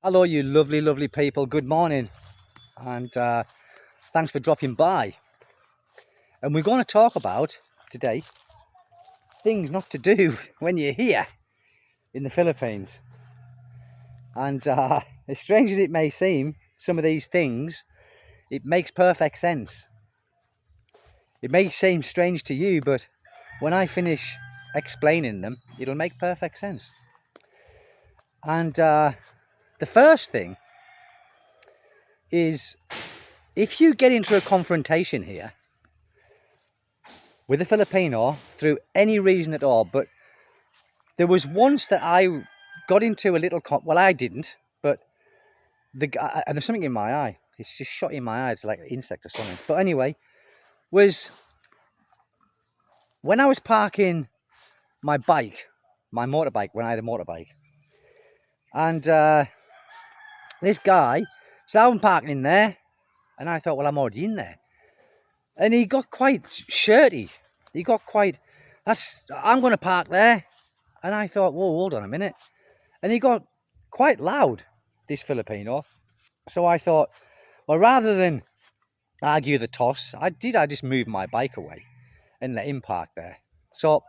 Hello, you lovely, lovely people. Good morning, and thanks for dropping by. And we're going to talk about today things not to do when you're here in the Philippines. And as strange as it may seem, some of these things, it makes perfect sense. It may seem strange to you, but when I finish explaining them, it'll make perfect sense. And the first thing is, if you get into a confrontation here with a Filipino through any reason at all, but there was once that I got into a little well, I didn't, but the guy, and there's something in my eye. It's just shot in my eye. It's like an insect or something. But anyway, was when I was parking my bike, my motorbike, when I had a motorbike, and this guy, so I'm parking in there, and I thought, well, I'm already in there, and he got quite shirty. He got quite, I'm going to park there, and I thought, whoa, hold on a minute, and he got quite loud, this Filipino. So I thought, well, rather than argue the toss, I just moved my bike away and let him park there. So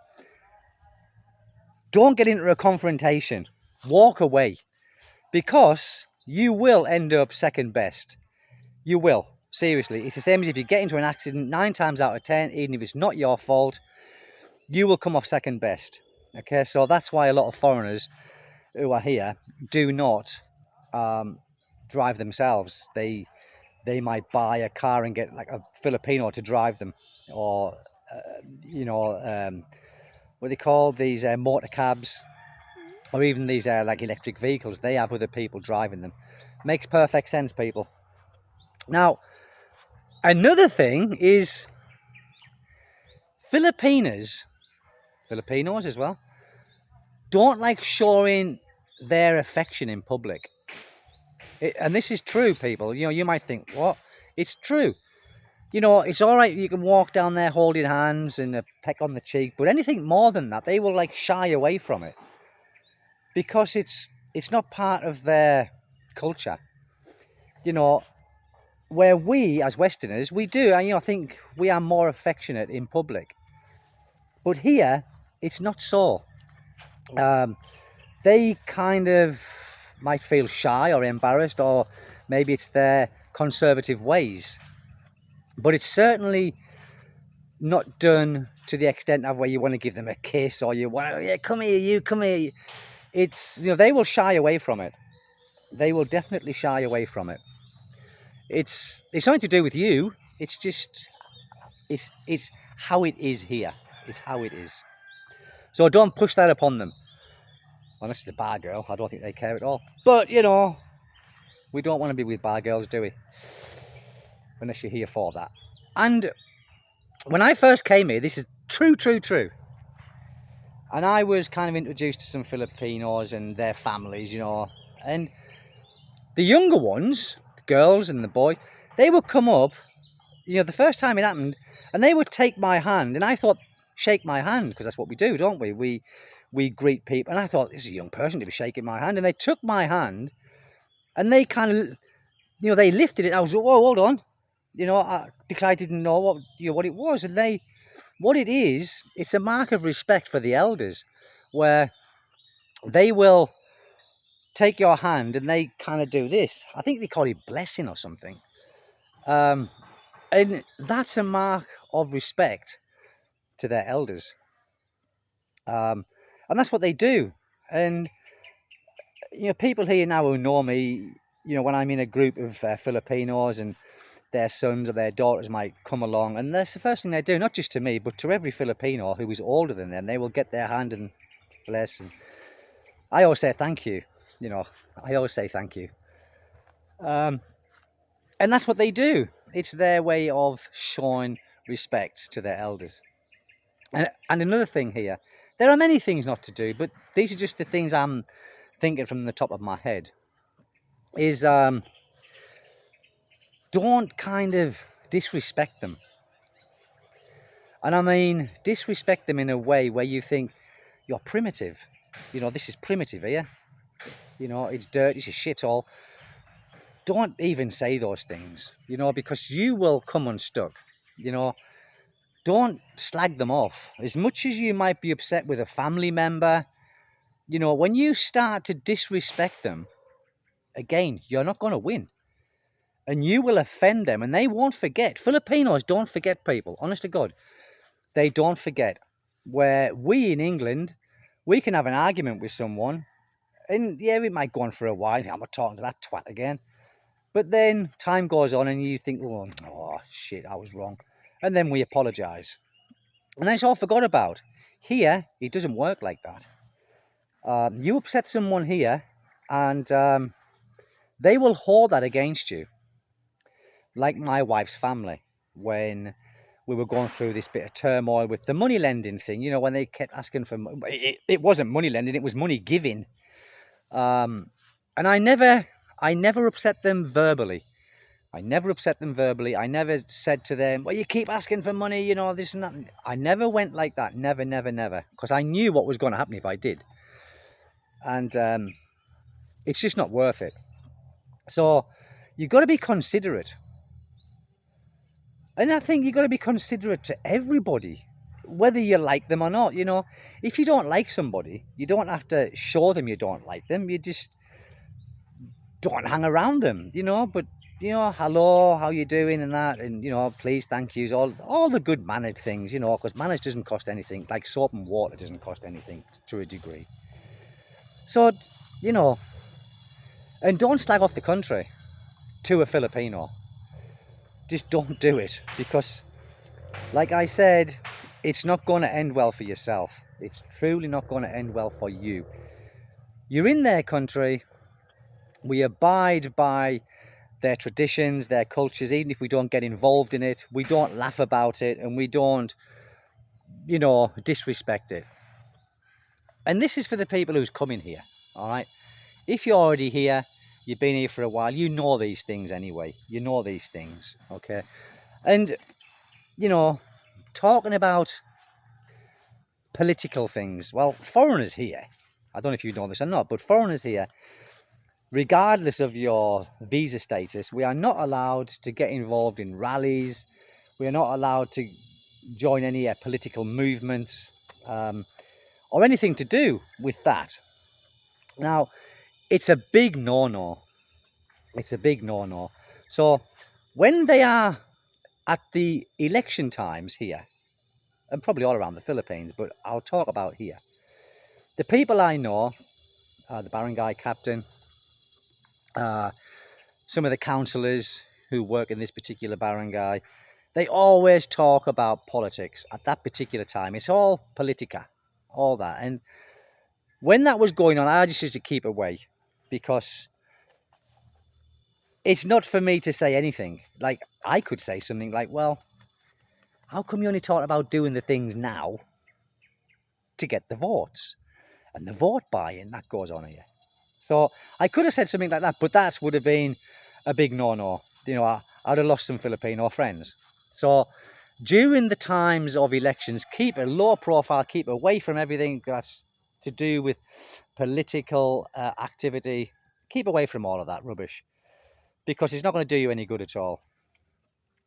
don't get into a confrontation. Walk away, because you will end up second best. You will. Seriously, it's the same as if you get into an accident. 9 times out of 10, even if it's not your fault, you will come off second best. Okay, so that's why a lot of foreigners who are here do not drive themselves. They might buy a car and get like a Filipino to drive them, or what they call these motor cabs, or even these like electric vehicles. They have other people driving them. Makes perfect sense, people. Now, another thing is Filipinos as well, don't like showing their affection in public. And this is true, people. You might think, what? It's true. It's all right, you can walk down there holding hands and a peck on the cheek, but anything more than that, they will like shy away from it, because it's not part of their culture. Where we as Westerners, we do, and I think we are more affectionate in public, but here it's not so. They kind of might feel shy or embarrassed, or maybe it's their conservative ways, but it's certainly not done to the extent of where you want to give them a kiss, or you want, yeah, come here, you come here. It's, they will shy away from it. They will definitely shy away from it. It's something to do with you. It's just, it's how it is here. It's how it is. So don't push that upon them. Unless it's a bar girl, I don't think they care at all. But we don't want to be with bar girls, do we? Unless you're here for that. And when I first came here, this is true, and I was kind of introduced to some Filipinos and their families, and the younger ones, the girls and the boy, they would come up, the first time it happened, and they would take my hand, and I thought, shake my hand, because that's what we do, don't we? We greet people, and I thought, this is a young person to be shaking my hand, and they took my hand, and they kind of, they lifted it. I was, whoa, hold on, because I didn't know what it was, and what it is, it's a mark of respect for the elders, where they will take your hand and they kind of do this. I think they call it blessing or something. And that's a mark of respect to their elders. And that's what they do. And, people here now who know me, when I'm in a group of Filipinos, and their sons or their daughters might come along, and that's the first thing they do, not just to me, but to every Filipino who is older than them. They will get their hand and bless. And I always say thank you. I always say thank you. And that's what they do. It's their way of showing respect to their elders. And another thing here, there are many things not to do, but these are just the things I'm thinking from the top of my head, is don't kind of disrespect them. And I mean, disrespect them in a way where you think, you're primitive. This is primitive here. you know, it's dirt, it's a shithole. Don't even say those things, you know, because you will come unstuck, you know. Don't slag them off. As much as you might be upset with a family member, you know, when you start to disrespect them, again, you're not going to win. And you will offend them, and they won't forget. Filipinos don't forget people, honest to God. They don't forget. Where we in England, we can have an argument with someone, and yeah, it might go on for a while. I'm not talking to that twat again. But then time goes on, and you think, oh shit, I was wrong. And then we apologise. And then it's all forgot about. Here, it doesn't work like that. You upset someone here, and they will hold that against you. Like my wife's family, when we were going through this bit of turmoil with the money lending thing, you know, when they kept asking for money. It wasn't money lending, it was money giving. And I never upset them verbally. I never said to them, well, you keep asking for money, you know, this and that. I never went like that. Never. Because I knew what was going to happen if I did. And it's just not worth it. So you've got to be considerate. And I think you've got to be considerate to everybody, whether you like them or not. You know, if you don't like somebody, you don't have to show them you don't like them. You just don't hang around them, you know. But, you know, hello, how you doing and that. And, you know, please, thank yous, all the good mannered things, you know, because manners doesn't cost anything. Like soap and water doesn't cost anything to a degree. So, you know, and don't slag off the country to a Filipino. Just don't do it, because like I said, it's not going to end well for yourself. It's truly not going to end well for you. You're in their country. We abide by their traditions, their cultures, even if we don't get involved in it. We don't laugh about it, and we don't, you know, disrespect it. And this is for the people who's coming here, all right? If you're already here, you've been here for a while, you know these things anyway. You know these things, okay? And, you know, talking about political things, well, foreigners here, I don't know if you know this or not, but foreigners here, regardless of your visa status, we are not allowed to get involved in rallies. We are not allowed to join any political movements or anything to do with that. Now, it's a big no-no. It's a big no-no. So when they are at the election times here, and probably all around the Philippines, but I'll talk about here. The people I know, the barangay captain, some of the councillors who work in this particular barangay, they always talk about politics at that particular time. It's all politica, all that. And when that was going on, I just used to keep away, because it's not for me to say anything. Like, I could say something like, well, how come you only talk about doing the things now to get the votes? And the vote buy-in, that goes on here. So I could have said something like that, but that would have been a big no-no. You know, I'd have lost some Filipino friends. So during the times of elections, keep a low profile, keep away from everything that's to do with political activity. Keep away from all of that rubbish, because it's not going to do you any good at all.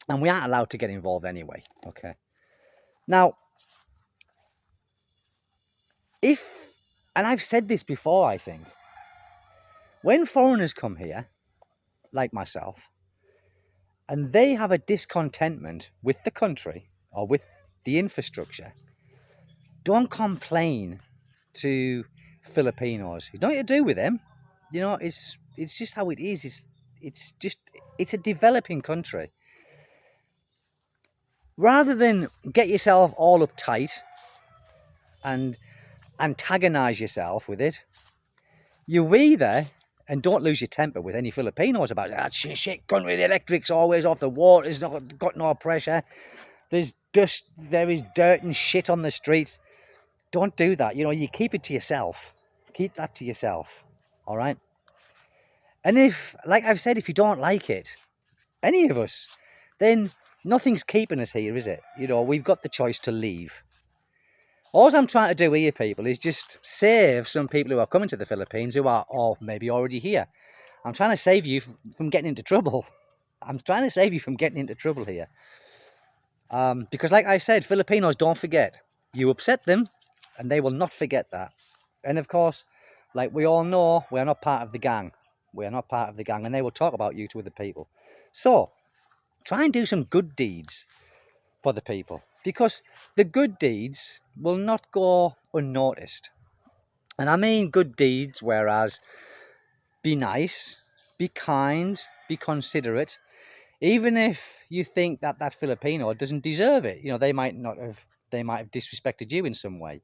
And we aren't allowed to get involved anyway, okay? Now, and I've said this before, I think, when foreigners come here, like myself, and they have a discontentment with the country or with the infrastructure, don't complain to Filipinos. It's nothing to do with them. You know, it's just how it is. It's a developing country. Rather than get yourself all uptight and antagonize yourself with it, you either, and don't lose your temper with any Filipinos about that shit country, the electric's always off, the water's not got no pressure, there's dust, there is dirt and shit on the streets. Don't do that. You know, you keep it to yourself. Keep that to yourself, all right? And if, like I've said, if you don't like it, any of us, then nothing's keeping us here, is it? You know, we've got the choice to leave. All I'm trying to do here, people, is just save some people who are coming to the Philippines who are maybe already here. I'm trying to save you from getting into trouble. I'm trying to save you from getting into trouble here. Because like I said, Filipinos don't forget. You upset them and they will not forget that. And of course, like we all know, we are not part of the gang. We are not part of the gang, and they will talk about you to other people. So try and do some good deeds for the people, because the good deeds will not go unnoticed. And I mean good deeds, whereas be nice, be kind, be considerate, even if you think that that Filipino doesn't deserve it. You know, they might have disrespected you in some way.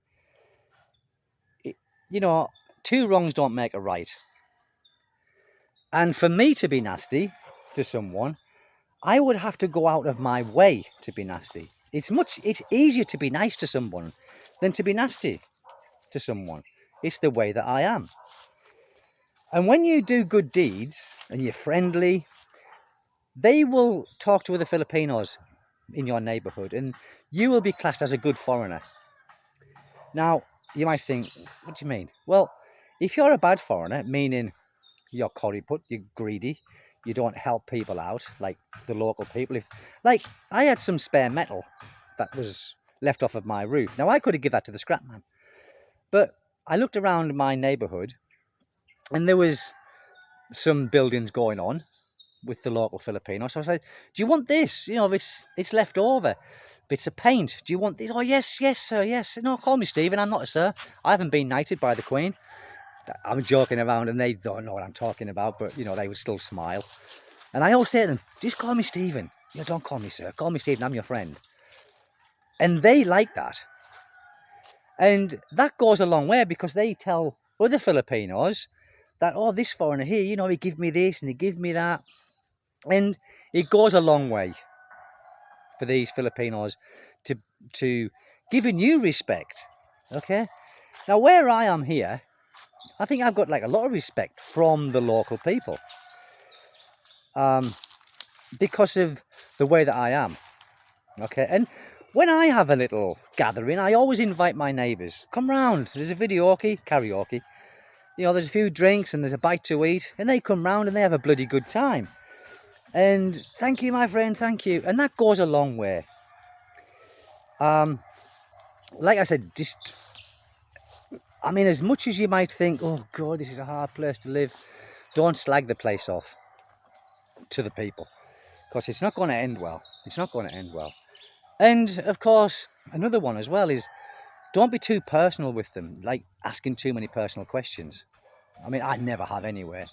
You know, two wrongs don't make a right. And for me to be nasty to someone, I would have to go out of my way to be nasty. It's easier to be nice to someone than to be nasty to someone. It's the way that I am. And when you do good deeds and you're friendly, they will talk to other Filipinos in your neighborhood and you will be classed as a good foreigner. Now, you might think, what do you mean? Well, if you're a bad foreigner, meaning you're koriput, you're greedy, you don't help people out, like the local people. Like, I had some spare metal that was left off of my roof. Now, I could have given that to the scrap man. But I looked around my neighborhood and there was some buildings going on with the local Filipinos. So I said, do you want this? You know, it's left over. Bits of paint. Do you want this? Oh, yes, sir, yes. No, call me Stephen. I'm not a sir. I haven't been knighted by the Queen. I'm joking around and they don't know what I'm talking about, but, you know, they would still smile. And I always say to them, just call me Stephen. You know, don't call me sir. Call me Stephen. I'm your friend. And they like that. And that goes a long way because they tell other Filipinos that, oh, this foreigner here, you know, he give me this and he give me that. And it goes a long way for these Filipinos to giving you respect. Okay? Now, where I am here, I think I've got like a lot of respect from the local people. Because of the way that I am. Okay? And when I have a little gathering, I always invite my neighbours. Come round. There's a karaoke. You know, there's a few drinks and there's a bite to eat. And they come round and they have a bloody good time. And thank you, my friend, thank you. And that goes a long way. Like I said, I mean, as much as you might think, oh God, this is a hard place to live, don't slag the place off to the people, because it's not going to end well. It's not going to end well. And of course, another one as well is don't be too personal with them, like asking too many personal questions. I mean, I never have anyway.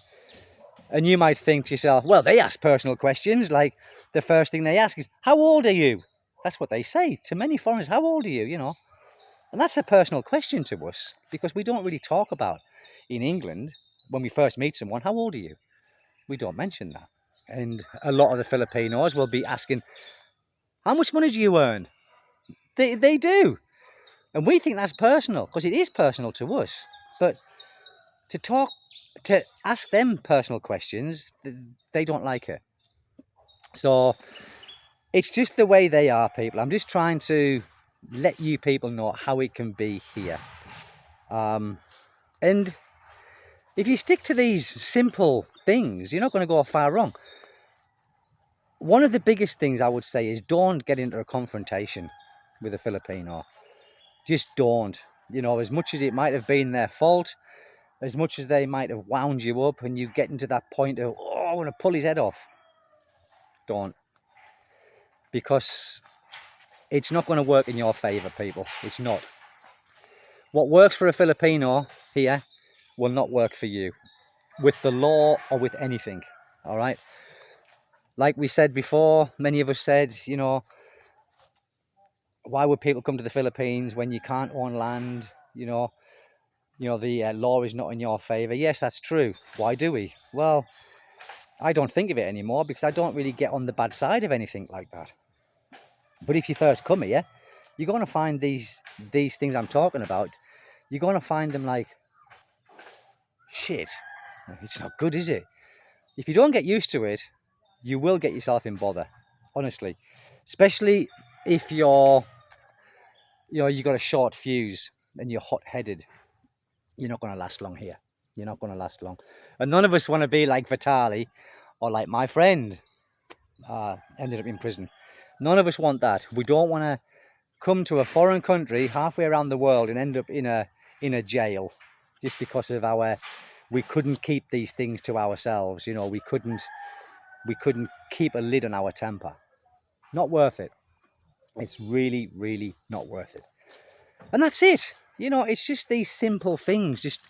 And you might think to yourself, well, they ask personal questions, like the first thing they ask is, how old are you? That's what they say to many foreigners. How old are you? You know, and that's a personal question to us because we don't really talk about in England when we first meet someone, how old are you? We don't mention that. And a lot of the Filipinos will be asking, how much money do you earn? They do. And we think that's personal because it is personal to us. But to ask them personal questions, they don't like it. So it's just the way they are, people. I'm just trying to let you people know how it can be here. And if you stick to these simple things, you're not going to go far wrong. One of the biggest things I would say is don't get into a confrontation with a Filipino. Just don't. You know, as much as it might have been their fault, as much as they might have wound you up and you get into that point of, oh, I want to pull his head off. Don't. Because it's not going to work in your favour, people. It's not. What works for a Filipino here will not work for you with the law or with anything. All right? Like we said before, many of us said, you know, why would people come to the Philippines when you can't own land? You know, the law is not in your favour. Yes, that's true. Why do we? Well, I don't think of it anymore because I don't really get on the bad side of anything like that. But if you first come here, you're going to find these things I'm talking about. You're going to find them like, shit, it's not good, is it? If you don't get used to it, you will get yourself in bother, honestly. Especially if you're you know, you got a short fuse and you're hot-headed, you're not going to last long here. You're not going to last long. And none of us want to be like Vitali or like my friend ended up in prison. None of us want that. We don't want to come to a foreign country halfway around the world and end up in a jail just because of we couldn't keep these things to ourselves. You know, we couldn't keep a lid on our temper. Not worth it. It's really, really not worth it. And that's it. You know, it's just these simple things just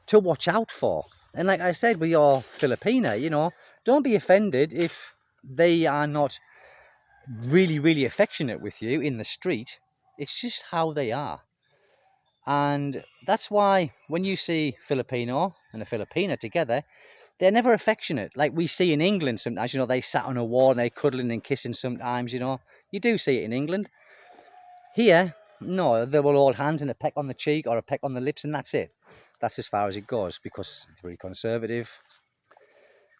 to watch out for. And like I said, with your Filipino, you know, don't be offended if they are not really, really affectionate with you in the street. It's just how they are. And that's why when you see Filipino and a Filipina together, they're never affectionate. Like we see in England sometimes, you know, they sat on a wall and they cuddling and kissing sometimes, you know. You do see it in England. Here, no, they will hold hands and a peck on the cheek or a peck on the lips, and that's it. That's as far as it goes because it's very conservative,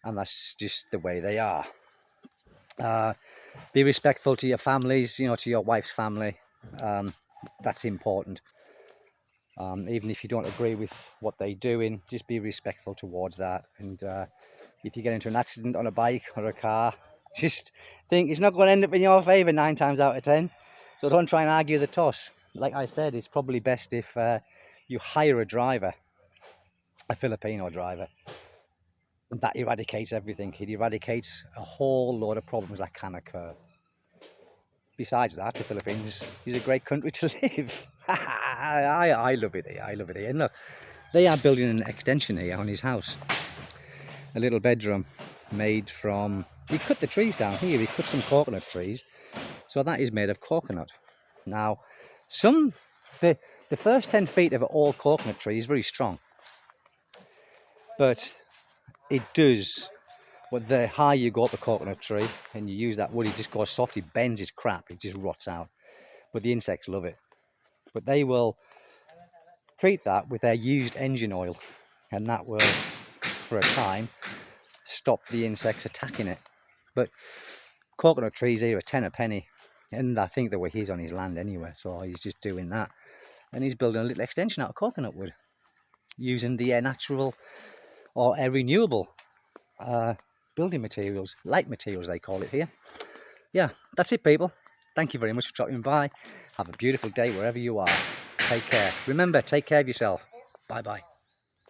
and that's just the way they are. Be respectful to your families, you know, to your wife's family. That's important. Even if you don't agree with what they're doing, just be respectful towards that. And if you get into an accident on a bike or a car, just think it's not going to end up in your favour 9 times out of 10. So don't try and argue the toss. Like I said, it's probably best if you hire a driver, a Filipino driver. That eradicates everything. It eradicates a whole load of problems that can occur. Besides that, the Philippines is a great country to live. I love it here. I love it here. And look, they are building an extension here on his house. A little bedroom made from... He cut the trees down here. He cut some coconut trees. So that is made of coconut. Now, the first 10 feet of an old coconut tree is very strong. But it does... But the higher you go up a coconut tree and you use that wood, it just goes soft, it bends, it's crap, it just rots out. But the insects love it. But they will treat that with their used engine oil, and that will, for a time, stop the insects attacking it. But coconut trees here are 10 a penny, and I think they were his on his land anyway, so he's just doing that. And he's building a little extension out of coconut wood, using the natural or renewable building materials, light materials they call it here. Yeah, that's it, people. Thank you very much for dropping by. Have a beautiful day wherever you are. Take care. Remember, take care of yourself. Bye bye.